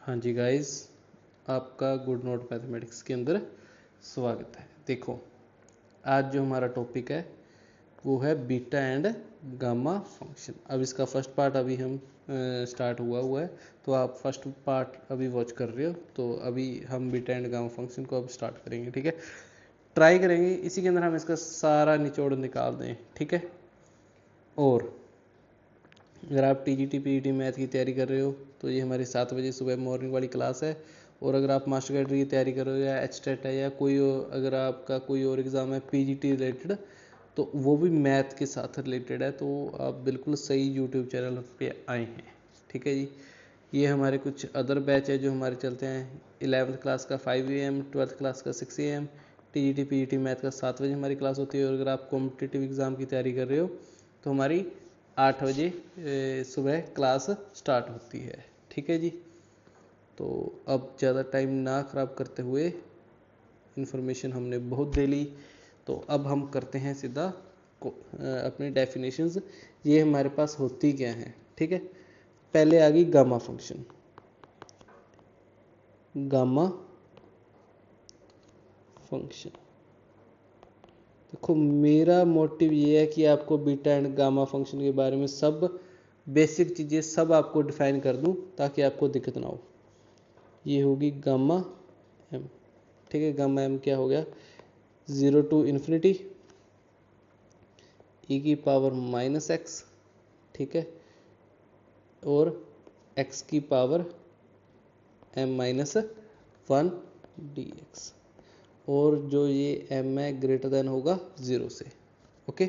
हाँ जी गाइस, आपका good note mathematics के अंदर स्वागत है। देखो, आज जो हमारा टॉपिक है वो है बीटा एंड गामा फंक्शन। अब इसका फर्स्ट पार्ट अभी हम स्टार्ट हुआ है, तो आप फर्स्ट पार्ट अभी वॉच कर रहे हो। तो अभी हम बीटा एंड गामा फंक्शन को अब स्टार्ट करेंगे, ठीक है। ट्राई करेंगे इसी के अंदर हम इसका सारा निचोड़ निकाल दें, ठीक है। और अगर आप टीजीटी पीईटी मैथ की तैयारी कर रहे हो तो ये हमारी 7 बजे सुबह मॉर्निंग वाली क्लास है। और अगर आप मास्टर कैडर की तैयारी कर रहे हो या एचटेट है या कोई अगर आपका कोई और एग्ज़ाम है पीजीटी रिलेटेड, तो वो भी मैथ के साथ रिलेटेड है, तो आप बिल्कुल सही यूट्यूब चैनल पे आए हैं, ठीक है जी। ये हमारे कुछ अदर बैच है जो हमारे चलते हैं। 11th क्लास का 5 AM, 12th क्लास का 6 AM, टीजीटी पीईटी मैथ का 7 बजे हमारी क्लास होती है। और अगर आप कॉम्पिटिटिव एग्ज़ाम की तैयारी कर रहे हो तो हमारी 8 बजे सुबह क्लास स्टार्ट होती है, ठीक है जी। तो अब ज़्यादा टाइम ना ख़राब करते हुए, इन्फॉर्मेशन हमने बहुत दे ली, तो अब हम करते हैं सीधा अपनी डेफिनेशंस। ये हमारे पास होती क्या है, ठीक है। पहले आ गई गामा फंक्शन। गामा फंक्शन, देखो मेरा मोटिव ये है कि आपको बीटा एंड गामा फंक्शन के बारे में सब बेसिक चीज़ें सब आपको डिफाइन कर दूं ताकि आपको दिक्कत ना हो। ये होगी गामा एम, ठीक है। गामा एम क्या हो गया, 0 टू इन्फिनिटी ई की पावर -x, ठीक है, और x की पावर m-1 dx। और जो ये m है ग्रेटर देन होगा 0 से, ओके।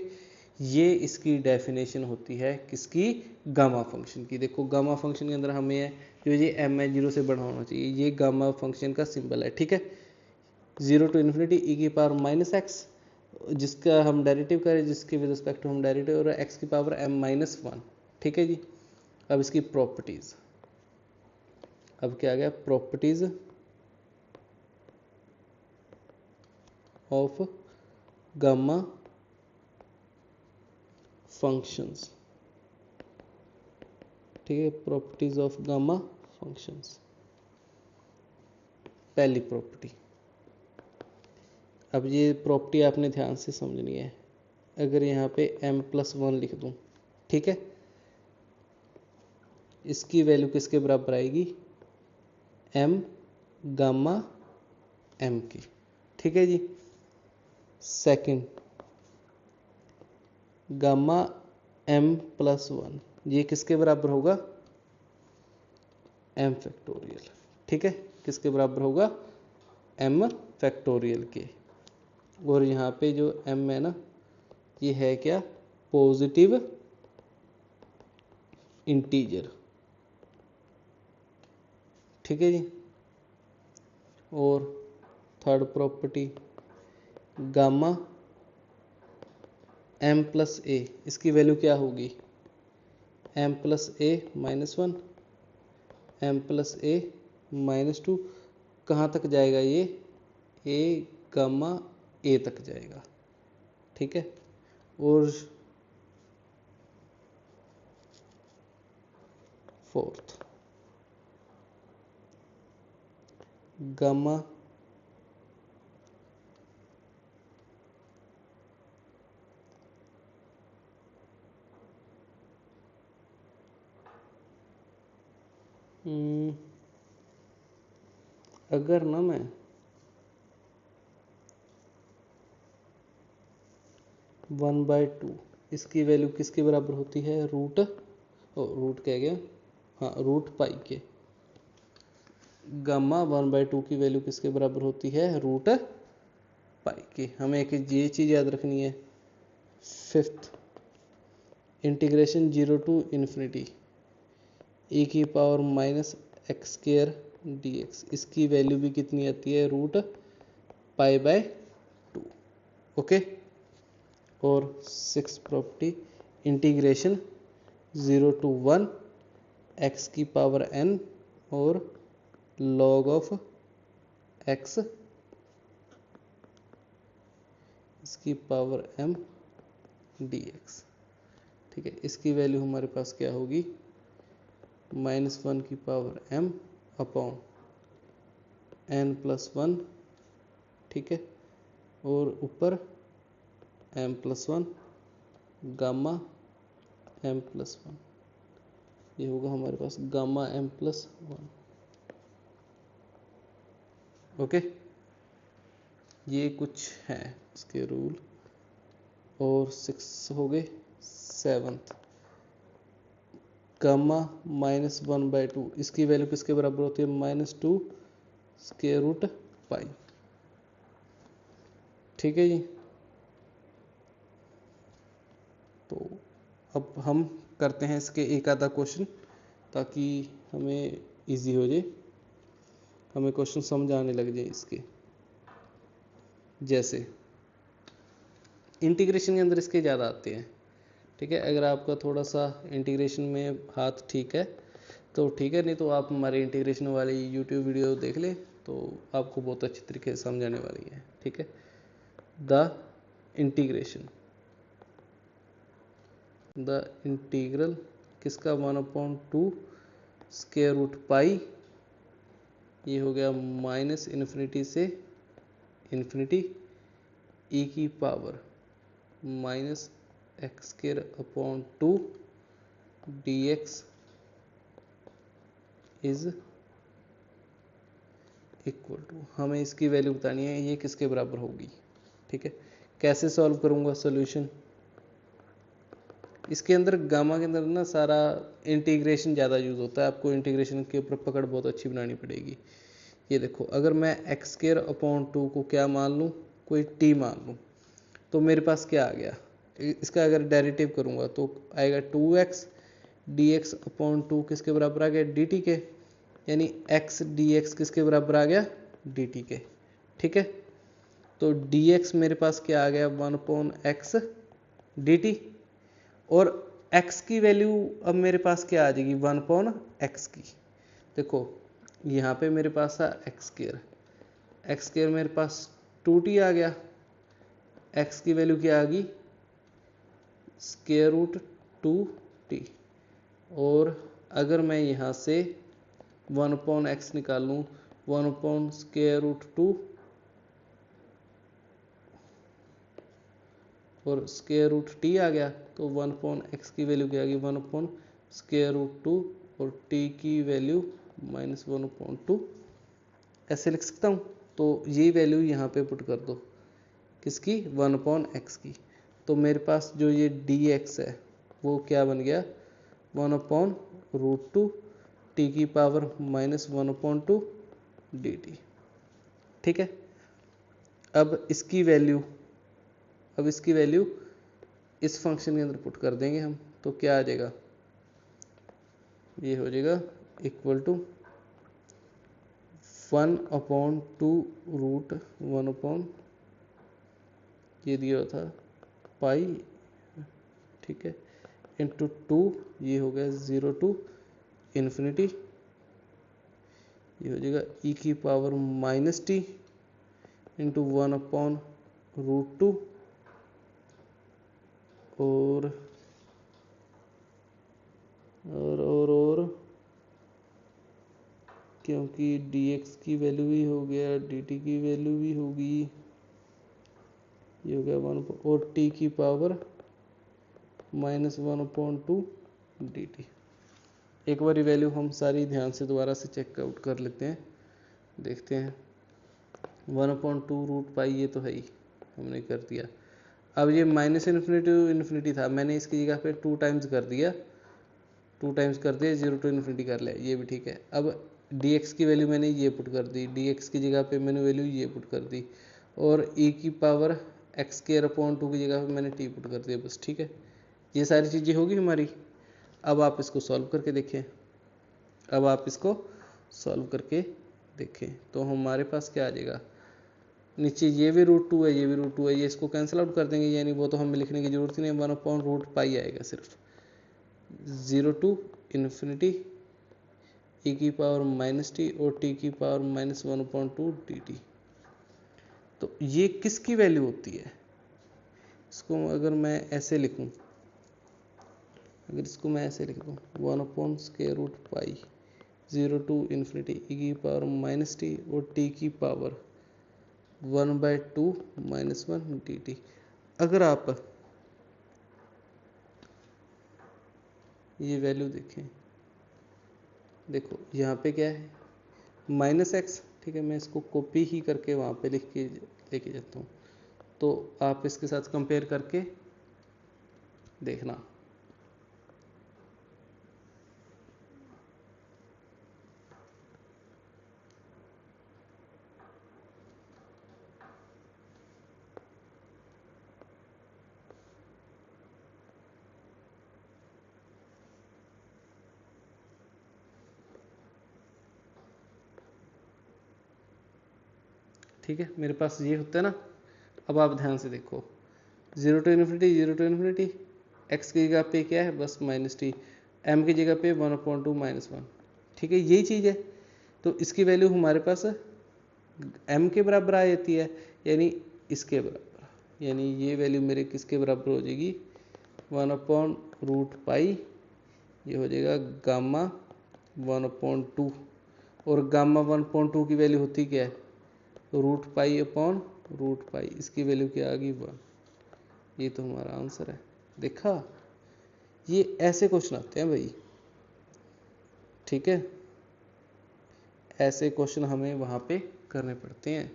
ये इसकी डेफिनेशन होती है किसकी, गामा फंक्शन की। देखो गामा फंक्शन के अंदर हमें है जो ये m है 0 से बड़ा होना चाहिए, ये गामा फंक्शन का सिंबल है, ठीक है। 0 टू इन्फिनिटी ई की पावर -x, जिसका हम डेरिवेटिव करें, जिसके विद रिस्पेक्ट टू हम डेरिवेटिव, और x की पावर m-1, ठीक है जी। अब इसकी प्रॉपर्टीज, अब क्या आ गया, प्रॉपर्टीज ऑफ गामा फंक्शंस, ठीक है। प्रॉपर्टीज ऑफ गामा फंक्शंस, पहली प्रॉपर्टी। अब ये प्रॉपर्टी आपने ध्यान से समझनी है। अगर यहाँ पे m+1 लिख दूँ, ठीक है, इसकी वैल्यू किसके बराबर आएगी, m गामा m की, ठीक है जी। सेकंड, गामा m+1 ये किसके बराबर होगा, m फैक्टोरियल, ठीक है। किसके बराबर होगा, m फैक्टोरियल के। और यहाँ पे जो m है ना, ये है क्या, पॉजिटिव इंटीजर, ठीक है जी। और थर्ड प्रॉपर्टी, गामा m+a, इसकी वैल्यू क्या होगी, m+a-1, m+a-2, कहाँ तक जाएगा ये, a गामा a तक जाएगा, ठीक है। और फोर्थ, गामा अगर ना मैं 1/2, इसकी वैल्यू किसके बराबर होती है, रूट कह गया, हाँ, √π के। गामा 1/2 की वैल्यू किसके बराबर होती है, √π के। हमें एक ये चीज़ याद रखनी है। Fifth, integration 0 to infinity e की पावर -x² dx, इसकी वैल्यू भी कितनी आती है, √π/2, ओके। और 6 प्रॉपर्टी, इंटीग्रेशन 0 टू 1 x की पावर n और log ऑफ x इसकी पावर m dx, ठीक है। इसकी वैल्यू हमारे पास क्या होगी, -1 की पावर m अपॉन n+1, ठीक है, और ऊपर m+1 गामा m+1, ये होगा हमारे पास गामा m+1। ओके, ये कुछ है इसके रूल। और 6 हो गए। 7th गामा -1/2, इसकी वैल्यू किसके बराबर होती है? -2 स्क्वायर रूट पाई। ठीक है जी। तो अब हम करते हैं इसके एक आधा क्वेश्चन, ताकि हमें इजी हो जाए, हमें क्वेश्चन समझ आने लग जाए इसके। जैसे इंटीग्रेशन के अंदर इसके ज़्यादा आते हैं, ठीक है। अगर आपका थोड़ा सा इंटीग्रेशन में हाथ ठीक है तो ठीक है, नहीं तो आप हमारे इंटीग्रेशन वाली यूट्यूब वीडियो देख ले, तो आपको बहुत अच्छी तरीके से समझाने वाली है, ठीक है। द इंटीग्रल किसका? 1/2 स्क्वायर रूट पाई, ये हो गया -इन्फिनिटी से इन्फिनिटी e की power -x² dx is equal to, हमें इसकी वैल्यू बतानी है ये किसके बराबर होगी, ठीक है। कैसे सॉल्व करूंगा सॉल्यूशन? इसके अंदर गामा के अंदर ना सारा इंटीग्रेशन ज़्यादा यूज़ होता है, आपको इंटीग्रेशन के ऊपर पकड़ बहुत अच्छी बनानी पड़ेगी। ये देखो, अगर मैं x² को क्या मान लूँ, कोई t मान लूँ, तो मेरे पास क्या आ गया? इसका अगर डेरिवेटिव करूँगा तो आएगा 2x dx/2 किसके बराबर आ गया? dt के, यानी x dx किसके बराबर आ गया? dt के, ठीक है। तो dx मेरे पास क्या आ गया? 1/x dt, और x की वैल्यू अब मेरे पास क्या आ जाएगी? 1/x की। देखो यहाँ पे मेरे पास है x² मेरे पास 2t आ गया, x की वैल्यू क्या आ गई? √2t। और अगर मैं यहाँ से 1/x निकालूँ, 1/√2 और √t आ गया, तो 1/x की वैल्यू क्या आ गई? 1/√2 और t की वैल्यू -1/2, ऐसे लिख सकता हूँ। तो ये वैल्यू यहाँ पे पुट कर दो, किसकी? 1/x की। तो मेरे पास जो ये dx है वो क्या बन गया? 1/√2 t की पावर -1/2 dt, ठीक है। अब इसकी वैल्यू इस फंक्शन के अंदर पुट कर देंगे हम, तो क्या आ जाएगा? ये हो जाएगा इक्वल टू 1/2 ये दिया था पाई, ठीक है, इंटू 2, ये हो गया 0 to इन्फिनिटी, ये हो जाएगा e की पावर -t इंटू 1/√2 और क्योंकि dx की वैल्यू भी हो गया, dt की वैल्यू भी होगी, ये हो गया 1 और t की पावर -1/2 dt। एक बार वैल्यू हम सारी ध्यान से दोबारा से चेक आउट कर लेते हैं, देखते हैं। 1/2 √π ये तो है ही, हमने कर दिया। अब ये -इन्फिनिटी टू इन्फिनिटी था, मैंने इसकी जगह पे 2 टाइम्स कर दिया, 0 to इन्फिनिटी कर लिया, ये भी ठीक है। अब dx की वैल्यू मैंने ये पुट कर दी, dx की जगह पे मैंने वैल्यू ये पुट कर दी, और e की पावर x² की जगह पे मैंने t पुट कर दिया, बस, ठीक है। ये सारी चीज़ें होगी हमारी। अब आप इसको सॉल्व करके देखें, तो हमारे पास क्या आ जाएगा? नीचे ये भी √2 है, ये भी √2 है, ये इसको कैंसिल आउट कर देंगे, यानी वो तो हमें लिखने की जरूरत ही नहीं, 1/√π आएगा सिर्फ। 0 to इन्फिनिटी e की पावर -t और t की पावर -1/2 dt। तो ये किसकी वैल्यू होती है? इसको अगर मैं ऐसे लिखूं, अगर इसको मैं ऐसे लिख दूं 1/√π 0 टू इन्फिनिटी e की पावर माइनस टी और t की पावर 1/2 माइनस 1 dt। अगर आप ये वैल्यू देखें, देखो यहाँ पे क्या है माइनस एक्स, ठीक है, मैं इसको कॉपी ही करके वहाँ पे लिख के लेके जाता हूँ, तो आप इसके साथ कंपेयर करके देखना। ठीक है, मेरे पास ये होता है ना। अब आप ध्यान से देखो, 0 to infinity, 0 to infinity, x की जगह पे क्या है बस माइनस टी, एम की जगह पे 1/2 माइनस 1, ठीक है, यही चीज़ है। तो इसकी वैल्यू हमारे पास एम के बराबर आ जाती है, यानी इसके बराबर, यानी ये वैल्यू मेरे किसके बराबर हो जाएगी 1/√पाई, ये हो जाएगा गामा 1/2, और गामा 1/2 की वैल्यू होती क्या है √पाई, इसकी वैल्यू क्या आ गई 1। ये तो हमारा आंसर है। देखा, ये ऐसे क्वेश्चन आते हैं भाई, ठीक है, ऐसे क्वेश्चन हमें वहाँ पे करने पड़ते हैं।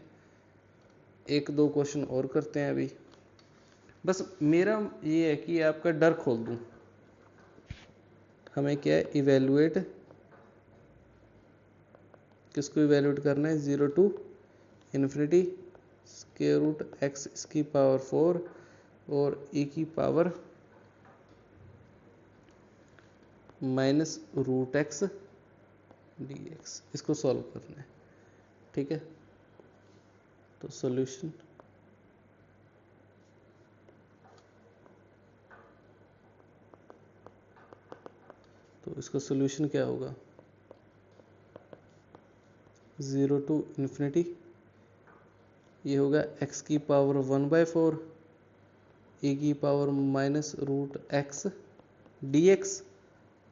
एक दो क्वेश्चन और करते हैं अभी, बस मेरा ये है कि आपका डर खोल दूं। हमें क्या है इवेलुएट, किसको इवेलुएट करना है 0 to infinity square root x इसकी पावर 4 और e की power minus root x dx, इसको सॉल्व करना है, ठीक है। तो सॉल्यूशन, तो इसका सॉल्यूशन क्या होगा 0 टू इन्फिनिटी, ये होगा x की पावर 1/4 e की power minus root x dx,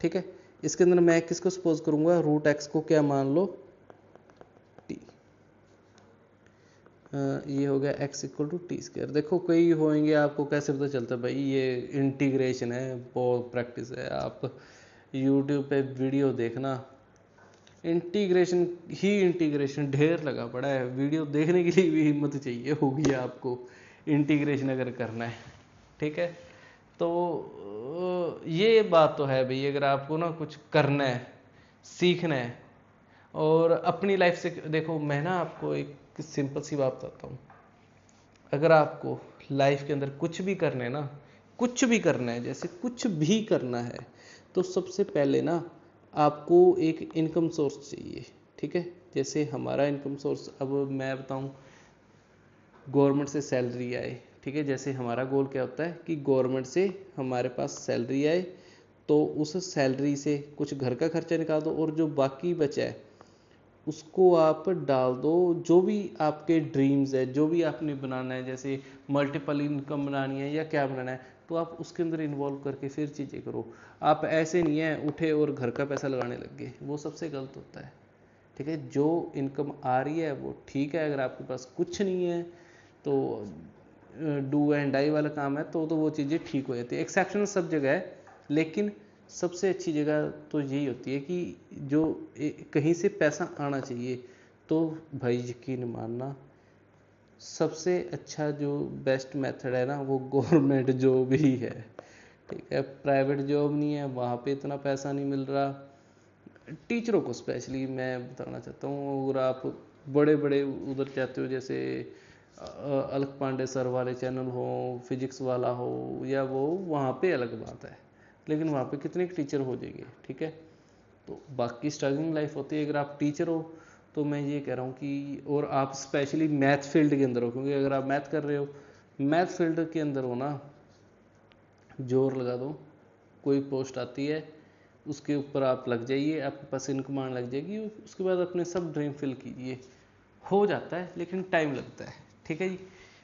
ठीक है। इसके अंदर मैं किसको सपोज करूंगा रूट एक्स को क्या मान लो t, ये हो गया x equal to T square. देखो कई होंगे, आपको कैसे पता चलता है भाई ये इंटीग्रेशन है, बहुत प्रैक्टिस है, आप यूट्यूब पे वीडियो देखना, इंटीग्रेशन ही इंटीग्रेशन ढेर लगा पड़ा है, वीडियो देखने के लिए भी हिम्मत चाहिए होगी आपको इंटीग्रेशन अगर करना है, ठीक है। तो ये बात तो है भाई, अगर आपको ना कुछ करना है, सीखना है, और अपनी लाइफ से देखो, मैं ना आपको एक सिंपल सी बात बताता हूँ, अगर आपको लाइफ के अंदर कुछ भी करना है ना, कुछ भी करना है, जैसे कुछ भी करना है, तो सबसे पहले ना आपको एक इनकम सोर्स चाहिए, ठीक है। जैसे हमारा इनकम सोर्स, अब मैं बताऊँ, गवर्नमेंट से सैलरी आए, ठीक है। जैसे हमारा गोल क्या होता है कि गवर्नमेंट से हमारे पास सैलरी आए, तो उस सैलरी से कुछ घर का खर्चा निकाल दो, और जो बाकी बचा है उसको आप डाल दो, जो भी आपके ड्रीम्स है, जो भी आपने बनाना है, जैसे मल्टीपल इनकम बनानी है या क्या बनाना है, तो आप उसके अंदर इन्वॉल्व करके फिर चीज़ें करो। आप ऐसे नहीं है उठे और घर का पैसा लगाने लग गए, वो सबसे गलत होता है, ठीक है। जो इनकम आ रही है वो ठीक है, अगर आपके पास कुछ नहीं है तो डू एंड डाई वाला काम है, तो वो चीज़ें ठीक हो जाती है। एक्सेप्शनल सब जगह है, लेकिन सबसे अच्छी जगह तो यही होती है कि जो कहीं से पैसा आना चाहिए, तो भाई यकीन मानना सबसे अच्छा जो बेस्ट मेथड है ना, वो गवर्नमेंट जॉब ही है, ठीक है। प्राइवेट जॉब नहीं है, वहाँ पे इतना पैसा नहीं मिल रहा। टीचरों को स्पेशली मैं बताना चाहता हूँ, अगर आप बड़े बड़े उधर चाहते हो, जैसे अलग पांडे सर वाले चैनल हो, फिजिक्स वाला हो, या वो वहाँ पे अलग बात है, लेकिन वहाँ पे कितने टीचर हो जाएंगे, ठीक है। तो बाकी स्ट्रगलिंग लाइफ होती है। अगर आप टीचर हो तो मैं ये कह रहा हूँ कि, और आप स्पेशली मैथ फील्ड के अंदर हो, क्योंकि अगर आप मैथ कर रहे हो, मैथ फील्ड के अंदर हो ना, जोर लगा दो, कोई पोस्ट आती है उसके ऊपर आप लग जाइए, आपके पास इनकम आने लग जाएगी, उसके बाद अपने सब ड्रीम फिल कीजिए, हो जाता है लेकिन टाइम लगता है, ठीक है जी।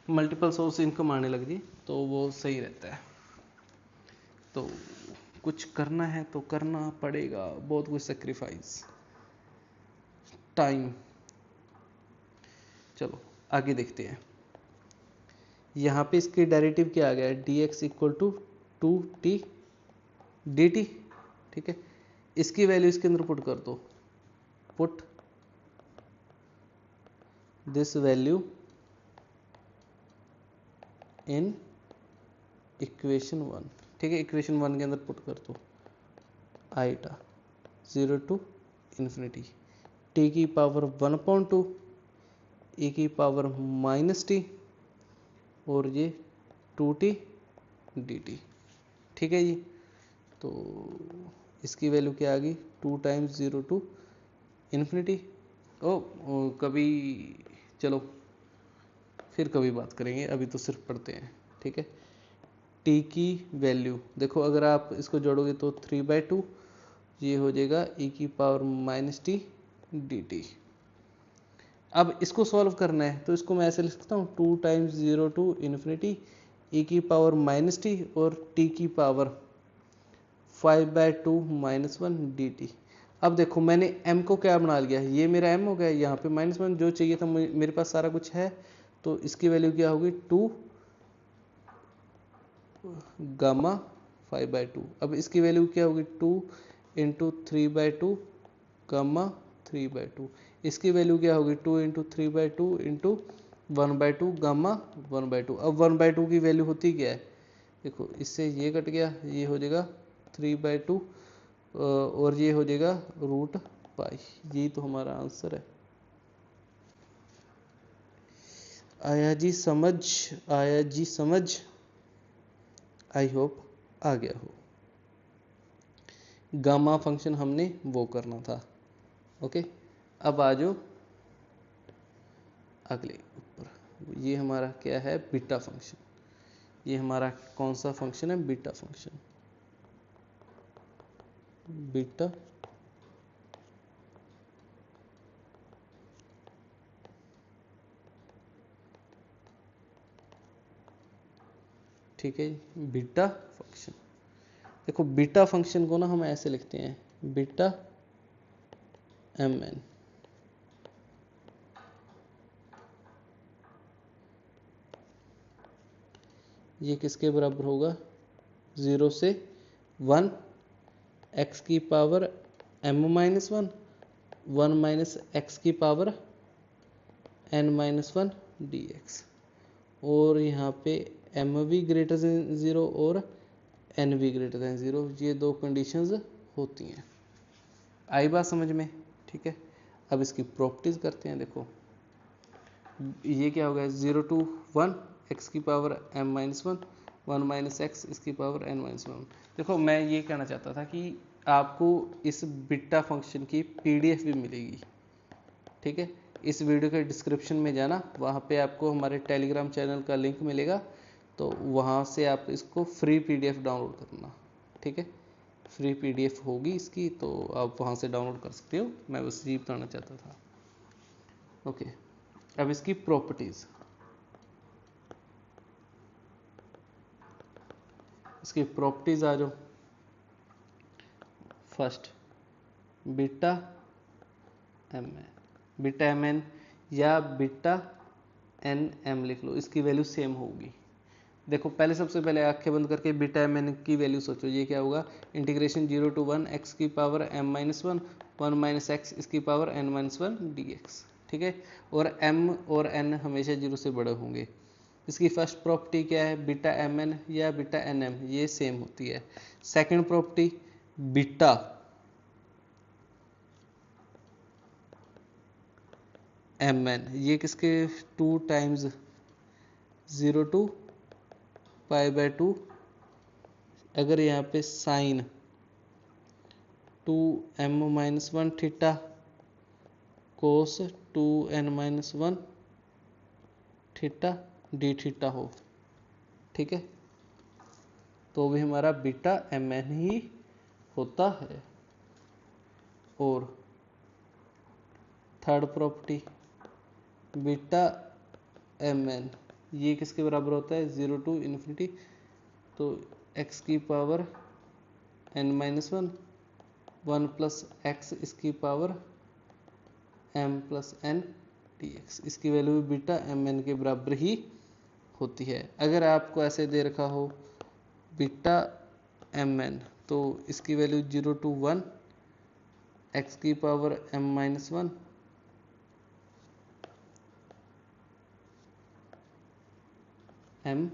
मल्टीपल सोर्स इनकम आने लग जाए तो वो सही रहता है। तो कुछ करना है तो करना पड़ेगा, बहुत कुछ सेक्रीफाइस, टाइम। चलो आगे देखते हैं। यहाँ पे इसकी डेरिवेटिव क्या आ गया है, dx equal to 2t dt। ठीक है, इसकी वैल्यू इसके अंदर पुट कर दो, put this value in equation 1। ठीक है, इक्वेशन 1 के अंदर पुट कर दो, आईटा 0 टू इन्फिनिटी टी की पावर 1/2 e की पावर -t और ये 2t dt। ठीक है जी, तो इसकी वैल्यू क्या आ गई, 2 टाइम्स 0 टू इन्फिनिटी। कभी चलो फिर कभी बात करेंगे, अभी तो सिर्फ पढ़ते हैं। ठीक है, t की वैल्यू देखो, अगर आप इसको जोड़ोगे तो 3/2 ये हो जाएगा e की पावर -t dt। अब इसको सॉल्व करना है तो इसको मैं ऐसे लिख सकता हूँ, 2 टाइम्स 0 टू इन्फिनिटी e की पावर -t और t की पावर 5/2 -1 dt। अब देखो मैंने m को क्या बना लिया, ये मेरा m हो गया, यहाँ पे -1 जो चाहिए था, मेरे पास सारा कुछ है, तो इसकी वैल्यू क्या होगी, 2 गामा 5/2। अब इसकी वैल्यू क्या होगी, 2 इंटू 3/2 गामा 3/2। इसकी वैल्यू क्या होगी, 2 इंटू 3/2 इंटू 1/2 गामा 1/2। अब 1/2 की वैल्यू होती क्या है, देखो इससे ये कट गया, ये हो जाएगा 3/2 और ये हो जाएगा √π। यही तो हमारा आंसर है। आया जी समझ, आया जी समझ, आई होप आ गया हो। गामा फंक्शन हमने वो करना था। ओके, अब आ जाओ अगले ऊपर। ये हमारा क्या है, बीटा फंक्शन। ये हमारा कौन सा फंक्शन है, बीटा फंक्शन, बीटा ठीक है, बीटा फंक्शन। देखो बीटा फंक्शन को ना हम ऐसे लिखते हैं, बीटा mn। ये किसके बराबर होगा, 0 से 1 x की पावर m-1 1 माइनस एक्स की पावर n-1 dx। और यहाँ पे m भी ग्रेटर देन 0 और n भी ग्रेटर देन 0, ये दो कंडीशंस होती हैं। आई बात समझ में। ठीक है, अब इसकी प्रॉपर्टीज करते हैं। देखो ये क्या हो गया, 0 टू 1 एक्स की पावर m-1 1 माइनस एक्स इसकी पावर n-1। देखो मैं ये कहना चाहता था कि आपको इस बीटा फंक्शन की पीडीएफ भी मिलेगी। ठीक है, इस वीडियो के डिस्क्रिप्शन में जाना, वहाँ पे आपको हमारे टेलीग्राम चैनल का लिंक मिलेगा, तो वहाँ से आप इसको फ्री पीडीएफ डाउनलोड करना। ठीक है, फ्री पीडीएफ होगी इसकी, तो आप वहाँ से डाउनलोड कर सकते हो। मैं बस ये बताना चाहता था। ओके, अब इसकी प्रॉपर्टीज, इसकी प्रॉपर्टीज आ जाओ। First beta M N, beta M N या बीटा एन एम लिख लो, इसकी वैल्यू सेम होगी। देखो पहले सबसे पहले आंखें बंद करके बीटा एम एन की वैल्यू सोचो, ये क्या होगा, इंटीग्रेशन 0 टू 1 एक्स की पावर m-1 1 माइनस एक्स इसकी पावर n-1 dx। ठीक है, और m और n हमेशा 0 से बड़े होंगे। इसकी फर्स्ट प्रॉपर्टी क्या है, बीटा एम एन या बीटा एन एम ये सेम होती है। Second property beta M N, ये किसके 2 टाइम्स 0 टू π/2, अगर यहाँ पे sine 2m-1 theta cos 2n-1 theta D theta हो। ठीक है, तो भी हमारा बीटा एम एन ही होता है। और third property beta M N, ये किसके बराबर होता है, 0 टू इन्फिनिटी, तो x की पावर n-1 1 प्लस एक्स इसकी power M plus N D x. इसकी वैल्यू भी बीटा एम एन के बराबर ही होती है। अगर आपको ऐसे दे रखा हो बीटा एम एन, तो इसकी वैल्यू 0 to 1 एक्स की power M minus 1 M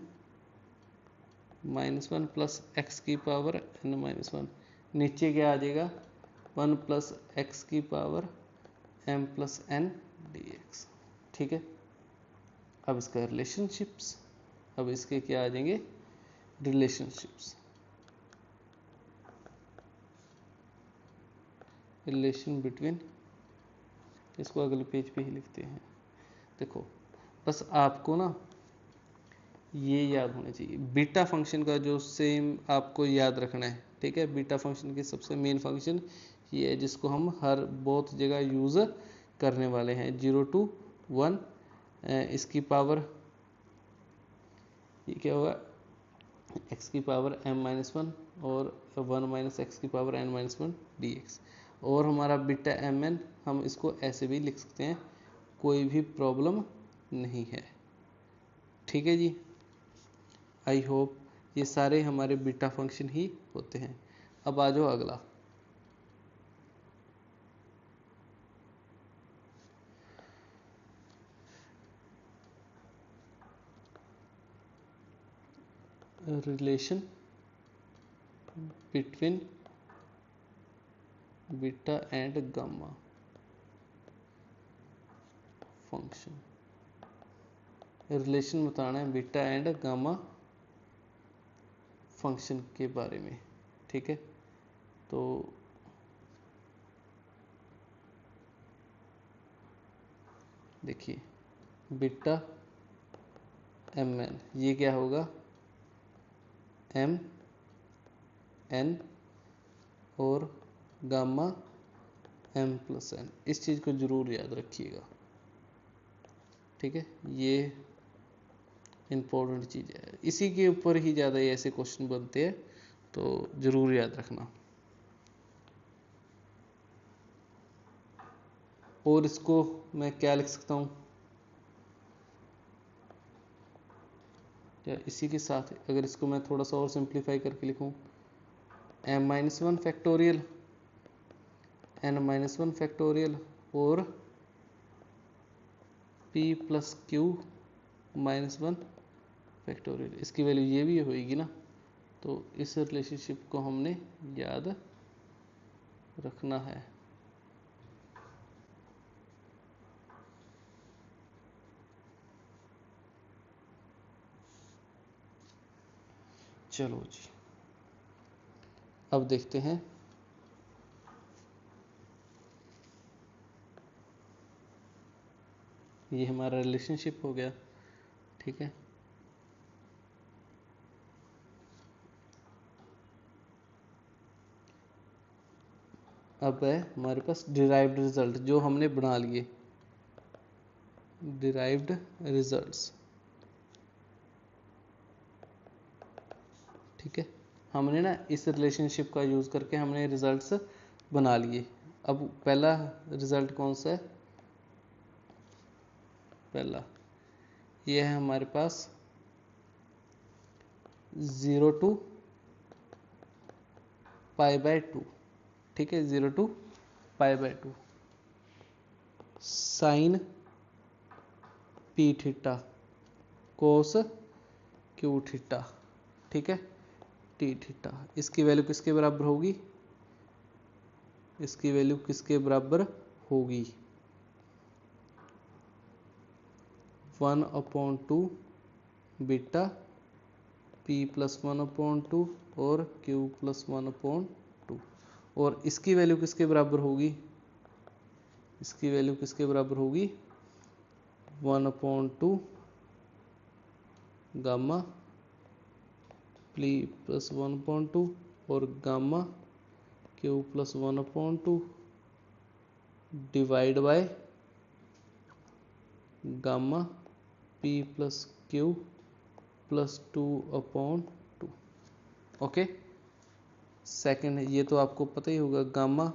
minus 1 plus x की पावर एन माइनस 1, नीचे क्या आ जाएगा 1 प्लस एक्स की power M plus N D x. ठीक है, अब इसका रिलेशनशिप्स, अब इसके क्या आ जाएंगे रिलेशनशिप्स, रिलेशन बिटवीन, इसको अगले पेज पे ही लिखते हैं। देखो बस आपको ना ये याद होना चाहिए, बीटा फंक्शन का जो सेम आपको याद रखना है। ठीक है, बीटा फंक्शन की सबसे मेन फंक्शन ये है जिसको हम हर बहुत जगह यूज़ करने वाले हैं। 0 to 1 इसकी पावर, ये क्या होगा x की पावर m माइनस 1 और 1 माइनस एक्स की power n minus 1 D x. और हमारा बीटा एम एन हम इसको ऐसे भी लिख सकते हैं, कोई भी प्रॉब्लम नहीं है। ठीक है जी, आई होप ये सारे हमारे बीटा फंक्शन ही होते हैं। अब आ जाओ अगला, relation between beta and gamma function. Relation बताना है बीटा एंड गामा फंक्शन के बारे में। ठीक है, तो देखिए बीटा एम एन, ये क्या होगा एम एन और गामा एम प्लस एन। इस चीज़ को ज़रूर याद रखिएगा। ठीक है, ये इम्पोर्टेंट चीज़ है, इसी के ऊपर ही ज़्यादा ऐसे क्वेश्चन बनते हैं, तो ज़रूर याद रखना। और इसको मैं क्या लिख सकता हूँ, या इसी के साथ अगर इसको मैं थोड़ा सा और सिंप्लीफाई करके लिखूँ, m minus 1 factorial n minus 1 factorial और p plus Q minus 1 factorial, इसकी वैल्यू ये भी होगी ना। तो इस रिलेशनशिप को हमने याद रखना है। चलो जी, अब देखते हैं ये हमारा रिलेशनशिप हो गया। ठीक है, अब है हमारे पास डिराइव्ड रिजल्ट जो हमने बना लिए, डिराइव्ड रिजल्ट्स। ठीक है, हमने ना इस रिलेशनशिप का यूज़ करके हमने रिजल्ट्स बना लिए। अब पहला रिजल्ट कौन सा है, पहला ये है हमारे पास 0 to π/2। ठीक है, 0 to π/2 sine P theta cos Q theta. ठीक है, टी थीटा, इसकी वैल्यू किसके बराबर होगी, इसकी वैल्यू किसके बराबर होगी 1/2 बीटा p प्लस 1/2 और q प्लस 1/2। और इसकी वैल्यू किसके बराबर होगी, इसकी वैल्यू किसके बराबर होगी 1/2 गामा p प्लस 1/2 और gamma q plus 1/2 divide by gamma p plus q plus 2/2। Okay, second ये तो आपको पता ही होगा गामा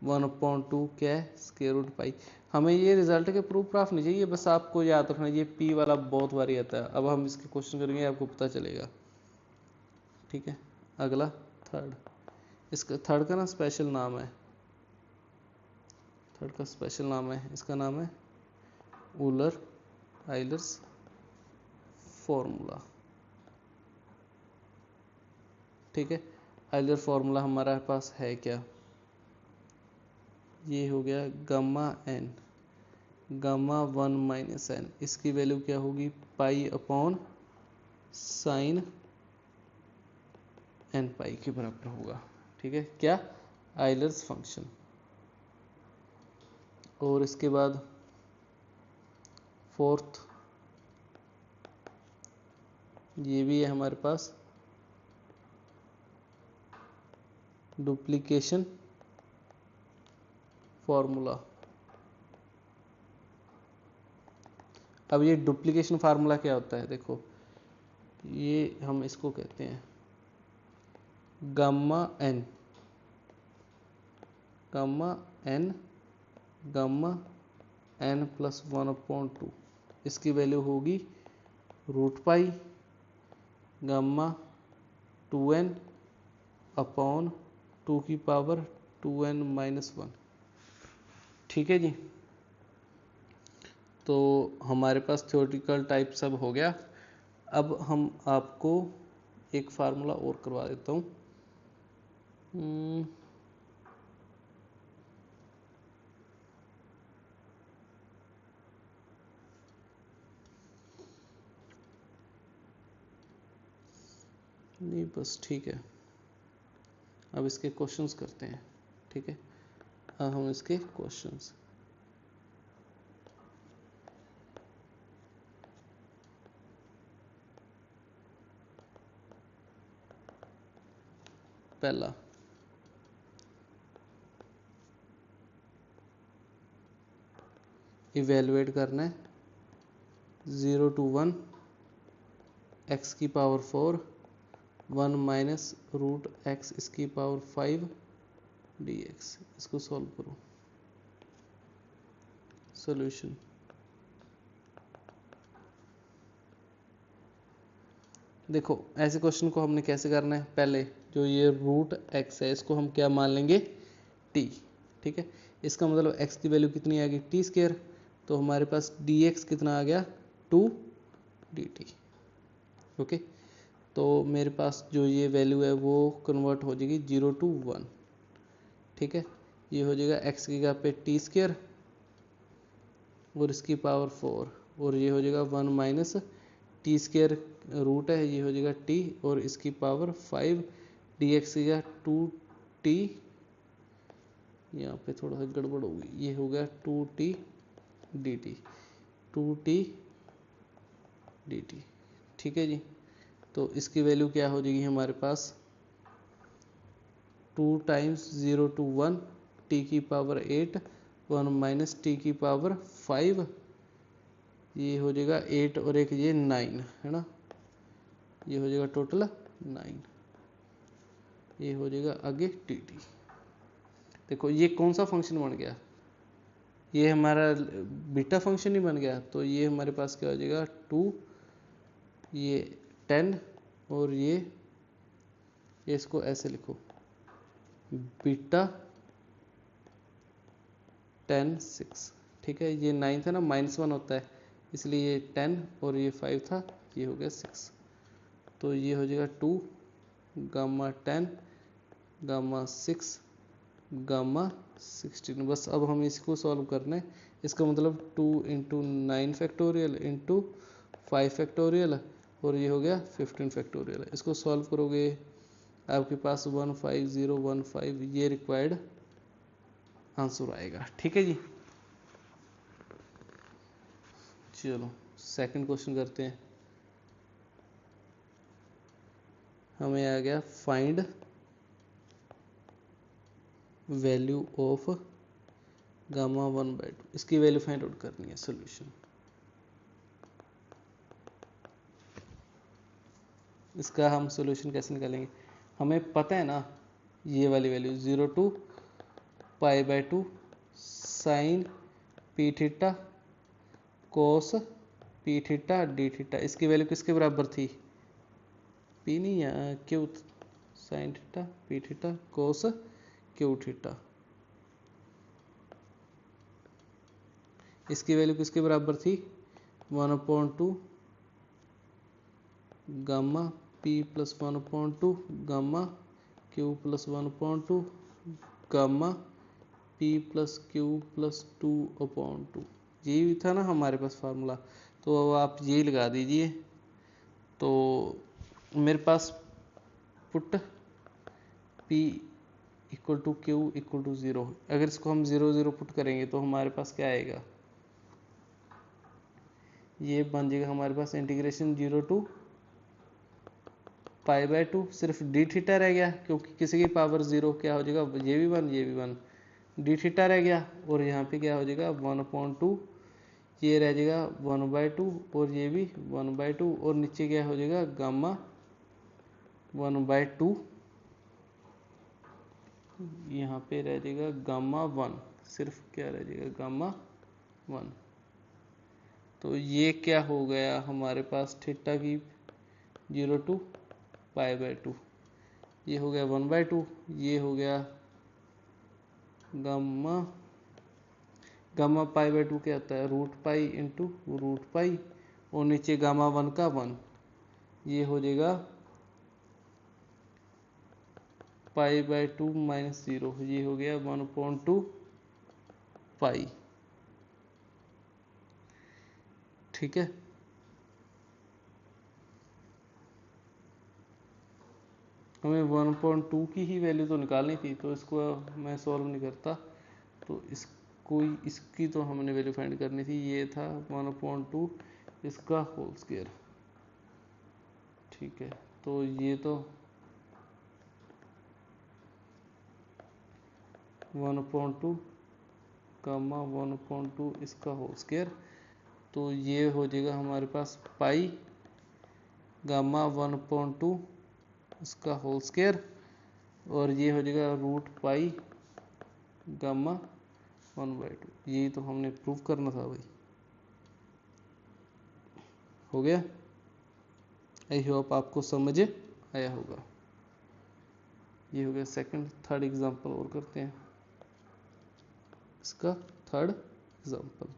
1/2 क्या है स्क्वायर रूट पाई। हमें ये रिजल्ट के प्रूफ प्राप्त नहीं चाहिए, बस आपको याद रखना ये पी वाला बहुत बारी आता है। अब हम इसके क्वेश्चन करेंगे आपको पता चलेगा। ठीक है, अगला थर्ड, इसका थर्ड का ना स्पेशल नाम है, थर्ड का स्पेशल नाम है, इसका नाम है ऊलर आइलर्स फॉर्मूला। ठीक है, आइलर फॉर्मूला हमारे पास है क्या, ये हो गया gamma N, gamma 1 minus N, इसकी वैल्यू क्या होगी pi upon sine N pi के बराबर होगा। ठीक है, क्या आइलर्स फंक्शन। और इसके बाद फोर्थ, ये भी है हमारे पास डुप्लीकेशन फॉर्मूला। अब ये डुप्लीकेशन फार्मूला क्या होता है, देखो ये हम इसको कहते हैं gamma N, gamma N, gamma N plus 1/2, इसकी वैल्यू होगी root pi gamma 2n upon 2 की पावर 2n माइनस 1। ठीक है जी, तो हमारे पास थ्योरेटिकल टाइप सब हो गया। अब हम आपको एक फार्मूला और करवा देता हूँ। नहीं बस ठीक है, अब इसके क्वेश्चंस करते हैं। ठीक है, अब हम इसके क्वेश्चंस, पहला इवेलुएट करना है 0 to 1 x की पावर 4 1 माइनस रूट एक्स इसकी पावर 5 dx। इसको सॉल्व करो। सॉल्यूशन, देखो ऐसे क्वेश्चन को हमने कैसे करना है, पहले जो ये रूट एक्स है इसको हम क्या मान लेंगे t। ठीक है, इसका मतलब x की वैल्यू कितनी आ गई t स्क्वायर, तो हमारे पास dx कितना आ गया 2 dt। ओके, तो मेरे पास जो ये वैल्यू है वो कन्वर्ट हो जाएगी 0 to 1। ठीक है, ये हो जाएगा x की जगह पे टी स्क्वायर और इसकी पावर 4, और ये हो जाएगा 1 माइनस टी स्क्वायर रूट है, ये हो जाएगा t और इसकी पावर 5 dx की जगह 2t, यहाँ पे थोड़ा सा गड़बड़ होगी, ये हो गया 2t dt, 2t dt। ठीक है जी, तो इसकी वैल्यू क्या हो जाएगी हमारे पास 2 टाइम्स 0 to 1 t की पावर 8 1 माइनस टी की पावर 5, ये हो जाएगा 8 और एक ये 9 है ना, ये हो जाएगा टोटल 9, ये हो जाएगा आगे टी टी। देखो ये कौन सा फंक्शन बन गया, ये हमारा बीटा फंक्शन ही बन गया। तो ये हमारे पास क्या हो जाएगा 2, ये 10 और ये इसको ऐसे लिखो बीटा 10 6। ठीक है, ये 9 था ना, -1 होता है इसलिए ये 10 और ये 5 था, ये हो गया 6। तो ये हो जाएगा 2 गामा 10 गामा 6 गामा 16। बस अब हम इसको सॉल्व करना है। इसका मतलब 2 इंटू 9 फैक्टोरियल इंटू 5 फैक्टोरियल और ये हो गया 15 फैक्टोरियल। इसको सॉल्व करोगे आपके पास 15015 ये रिक्वायर्ड आंसर आएगा। ठीक है जी, चलो सेकंड क्वेश्चन करते हैं। हमें आ गया फाइंड वैल्यू ऑफ गामा 1/2, इसकी वैल्यू फाइंड आउट करनी है। सोल्यूशन, इसका हम सोल्यूशन कैसे निकालेंगे, हमें पता है ना ये वाली value 0 to pi by 2 sine P theta cos P theta D theta. इसकी वैल्यू किसके बराबर थी? पी नहीं है, Q, sine theta P theta cos Q theta. इसकी वैल्यू किसके बराबर थी? 1/2 gamma P plus 1/2 gamma Q plus 1/2 gamma P plus Q plus 2/2। यही था ना हमारे पास फार्मूला, तो अब आप यही लगा दीजिए। तो मेरे पास put P equal to q equal to 0, अगर इसको हम 0 0 पुट करेंगे तो हमारे पास क्या आएगा? ये बन जाएगा हमारे पास इंटीग्रेशन 0 टू पाई बाय 2, सिर्फ डी थीटा रह गया क्योंकि किसी की पावर 0 क्या हो जाएगा? ये भी 1 ये भी 1, डी थीटा रह गया। और यहाँ पे क्या हो जाएगा? 1/2, ये रह जाएगा 1/2 और ये भी 1/2 और नीचे क्या हो जाएगा? गामा 1/2, यहाँ पे रह जाएगा गामा 1, सिर्फ क्या रह जाएगा? गामा 1। तो ये क्या हो गया हमारे पास? थीटा की 0 टू पाई बाय 2, ये हो गया 1/2, ये हो गया गामा, गामा पाई बाय 2 क्या होता है? Root pi into root pi, और नीचे गामा 1 का 1, ये हो जाएगा पाई बाय 2 माइनस 0, ये हो गया 1/2 पाई। ठीक है, हमें 1/2 की ही वैल्यू तो निकालनी थी, तो इसको मैं सॉल्व नहीं करता, तो इसकी तो हमने वैल्यू फाइंड करनी थी। ये था 1/2 इसका होल स्क्वायर। ठीक है, तो ये तो 1/2 गामा 1/2 इसका होल स्क्वायर, तो ये हो जाएगा हमारे पास पाई गामा 1/2 इसका होल स्क्वायर, और ये हो जाएगा रूट पाई गामा 1/2। यही तो हमने प्रूव करना था भाई। हो गया, आई होप आपको समझ आया होगा। ये हो गया सेकंड। थर्ड एग्जांपल और करते हैं, इसका थर्ड एग्जांपल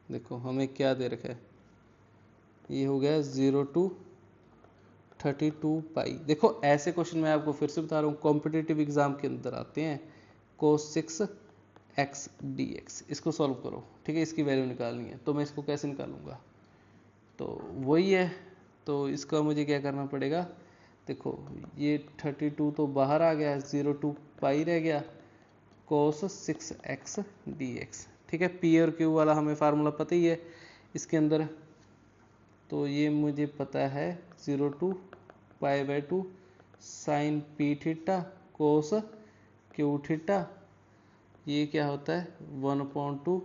देखो हमें क्या दे रखा है। ये हो गया 0 टू 32 पाई। देखो ऐसे क्वेश्चन मैं आपको फिर से बता रहा हूँ, कॉम्पिटिटिव एग्जाम के अंदर आते हैं। cos 6x dx, इसको सॉल्व करो। ठीक है, इसकी वैल्यू निकालनी है, तो मैं इसको कैसे निकालूंगा? तो वही है, तो इसका मुझे क्या करना पड़ेगा? देखो ये 32 तो बाहर आ गया, 0 टू पाई रह गया, cos 6x dx। ठीक है, पी और क्यू वाला हमें फार्मूला पता ही है इसके अंदर, तो ये मुझे पता है 0 to pi by 2 sine P theta cos Q theta, ये क्या होता है? 1/2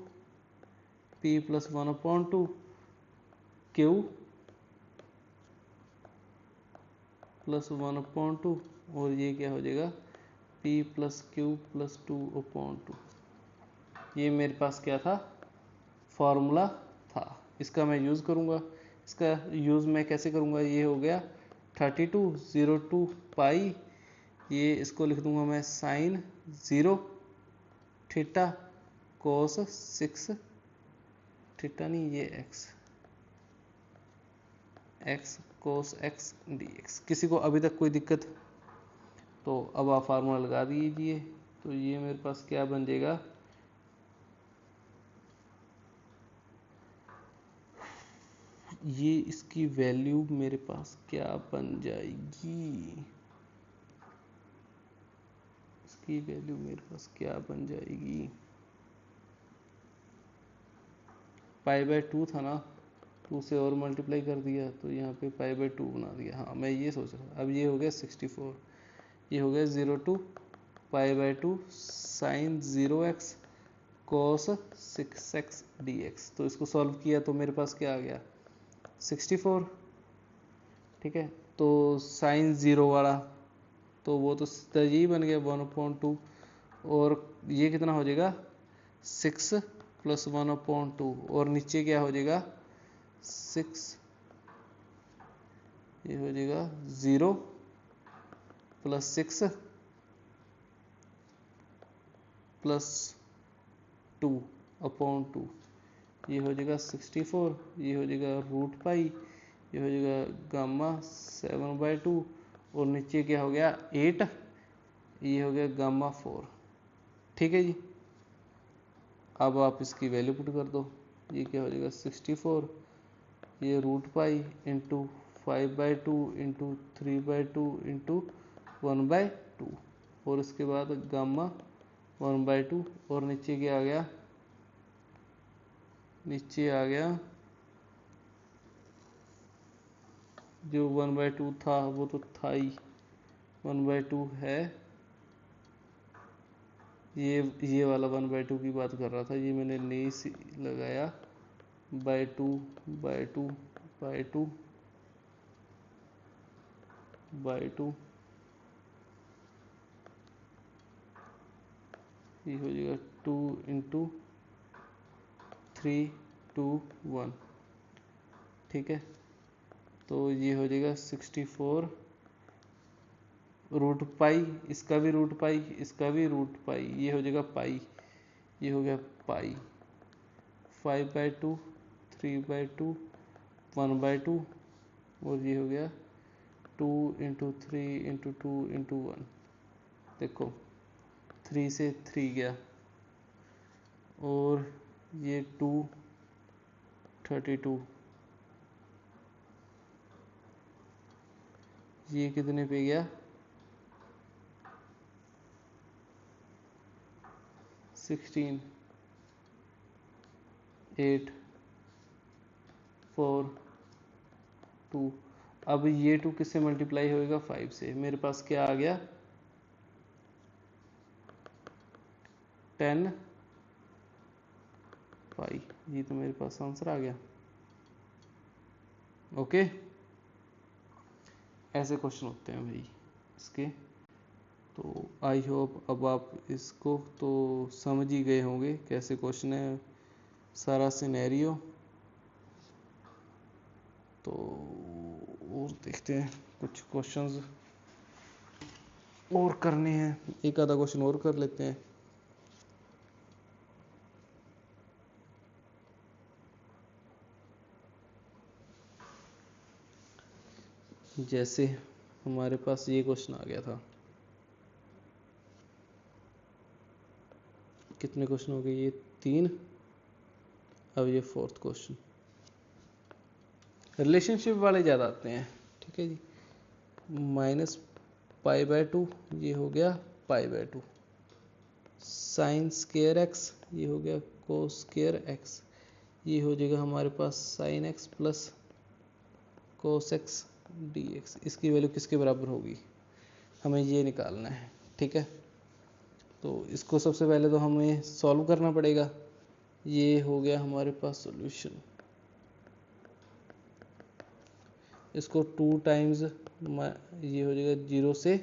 पी प्लस 1/2 क्यू प्लस 1/2, और ये क्या हो जाएगा? P plus Q plus 2/2। ये मेरे पास क्या था? फॉर्मूला था। इसका मैं यूज़ करूँगा। इसका यूज़ मैं कैसे करूँगा? ये हो गया 32 0 टू पाई, ये इसको लिख दूंगा मैं साइन 0 थीटा कोस 6 थीटा नहीं, ये एक्स कोस एक्स dx। किसी को अभी तक कोई दिक्कत? तो अब आप फार्मूला लगा दीजिए। तो ये मेरे पास क्या बन जाएगा? ये इसकी वैल्यू मेरे पास क्या बन जाएगी? इसकी वैल्यू मेरे पास क्या बन जाएगी? पाई बाय 2 था ना, 2 से और मल्टीप्लाई कर दिया तो यहाँ पे पाई बाय 2 बना दिया। हाँ, मैं ये सोच रहा। अब ये हो गया 64, ये हो गया 0 to pi by 2 sine 0x cos 6x dx। तो इसको सॉल्व किया तो मेरे पास क्या आ गया? 64। ठीक है, तो साइन 0 वाला तो वो तो सीधा यही बन गया 1/2, और ये कितना हो जाएगा 6 + 1/2, और नीचे क्या हो जाएगा 6, ये हो जाएगा 0 + 6 + 2/2, ये हो जाएगा 64, ये हो जाएगा √π, ये हो जाएगा गामा 7/2, और नीचे क्या हो गया 8, ये हो गया गामा 4। ठीक है जी। अब आप इसकी वैल्यू पुट कर दो, ये क्या हो जाएगा 64, ये √π इंटू 5/2 इंटू 3/2 इंटू 1/2, और इसके बाद गामा 1/2, और नीचे क्या आ गया, नीचे आ गया जो 1/2 था वो तो था ही, 1/2 है, ये वाला 1/2 की बात कर रहा था, ये मैंने नहीं लगाया, /2 ये हो जाएगा 2 इंटू 3 2 1। ठीक है, तो ये हो जाएगा 64 √π, इसका भी √π, इसका भी √π, ये हो जाएगा पाई, ये हो गया पाई, 5/2 3/2 1/2, और ये हो गया 2 इंटू 3 इंटू 2 इंटू 1। देखो 3 से 3 गया, और ये 2 32, ये कितने पे गया 16 8 4 2। अब ये 2 किससे मल्टीप्लाई होएगा 5 से, मेरे पास क्या आ गया 10 पाई, ये तो मेरे पास आंसर आ गया। ओके, ऐसे क्वेश्चन होते हैं भाई इसके। तो आई होप अब आप इसको तो समझ ही गए होंगे कैसे क्वेश्चन है, सारा सिनेरियो। तो और देखते हैं, कुछ क्वेश्चंस और करने हैं, एक आधा क्वेश्चन और कर लेते हैं। जैसे हमारे पास ये क्वेश्चन आ गया था, कितने क्वेश्चन हो गए, ये 3, अब ये 4th क्वेश्चन। रिलेशनशिप वाले ज़्यादा आते हैं। ठीक है जी, -π/2 ये हो गया π/2, sin²x ये हो गया cos²x, ये हो जाएगा हमारे पास sin x + cos x dx। इसकी वैल्यू किसके बराबर होगी, हमें ये निकालना है। ठीक है, तो इसको सबसे पहले तो हमें सॉल्व करना पड़ेगा। ये हो गया हमारे पास सॉल्यूशन, इसको 2 टाइम्स ये हो जाएगा 0 से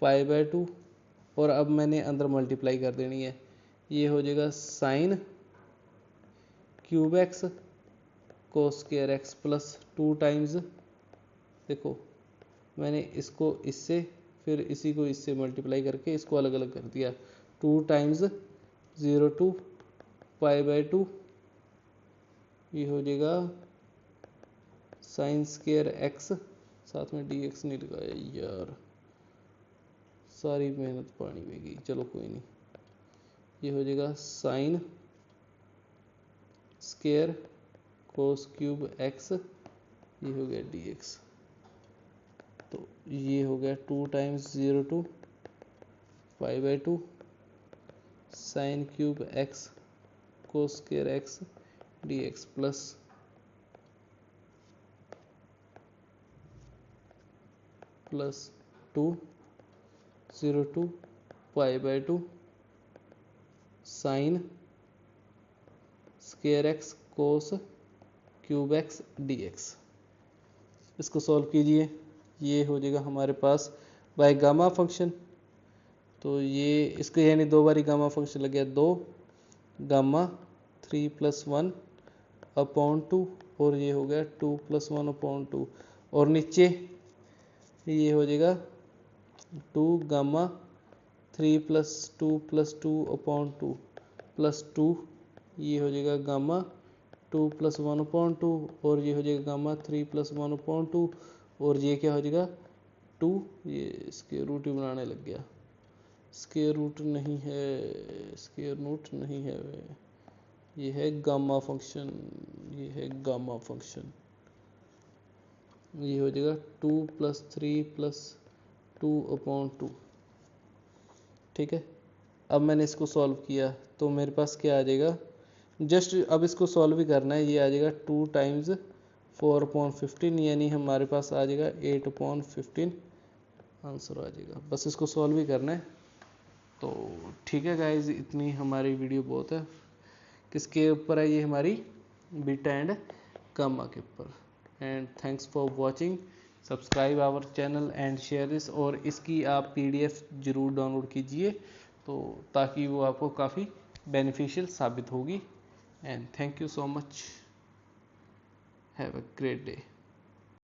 π/2, और अब मैंने अंदर मल्टीप्लाई कर देनी है, ये हो जाएगा sin³ x cos² x + 2 times, देखो मैंने इसको इससे फिर इसी को इससे मल्टीप्लाई करके इसको अलग अलग कर दिया, 2 टाइम्स 0 to π/2, ये हो जाएगा sin² x, साथ में dx नहीं लगाया यार, सारी मेहनत पानी में गई, चलो कोई नहीं, ये हो जाएगा sin² cos³ x, ये हो गया dx। तो ये हो गया 2 times 0 to π/2 sin³ x cos² x dx plus 2 0 to π/2 sin² x cos³ x dx। इसको सॉल्व कीजिए, ये हो जाएगा हमारे पास बाय गामा फंक्शन। तो ये इसको यानी 2 बारी गामा फंक्शन लग गया 2 गामा 3 + 1 अपॉन 2 और ये हो गया 2 + 1 अपॉन 2 और नीचे ये हो जाएगा 2 गामा 3 + 2 + 2 अपॉन 2 प्लस 2 ये हो जाएगा गामा 2 + 1 अपॉन 2 और ये हो जाएगा गामा 3 + 1 अपॉन 2 और ये क्या हो जाएगा 2। ये स्क्वायर रूट ही बनाने लग गया, स्क्वायर रूट नहीं है, स्क्वायर रूट नहीं है, ये है गामा फंक्शन, ये है गामा फंक्शन। ये हो जाएगा 2 + 3 + 2 अपॉन 2। ठीक है, अब मैंने इसको सॉल्व किया तो मेरे पास क्या आ जाएगा, जस्ट अब इसको सॉल्व भी करना है। ये आ जाएगा 2 × 4/15 यानी हमारे पास आ जाएगा 8/15 आंसर आ जाएगा। बस इसको सॉल्व ही करना है। तो ठीक है गाइज, इतनी हमारी वीडियो बहुत है। किसके ऊपर है ये, हमारी बीटा एंड गामा के ऊपर। And thanks for watching, subscribe our channel and share this. और इसकी आप PDF जरूर डाउनलोड कीजिए तो ताकि वो आपको काफ़ी बेनिफिशियल साबित होगी। And thank you so much, have a great day.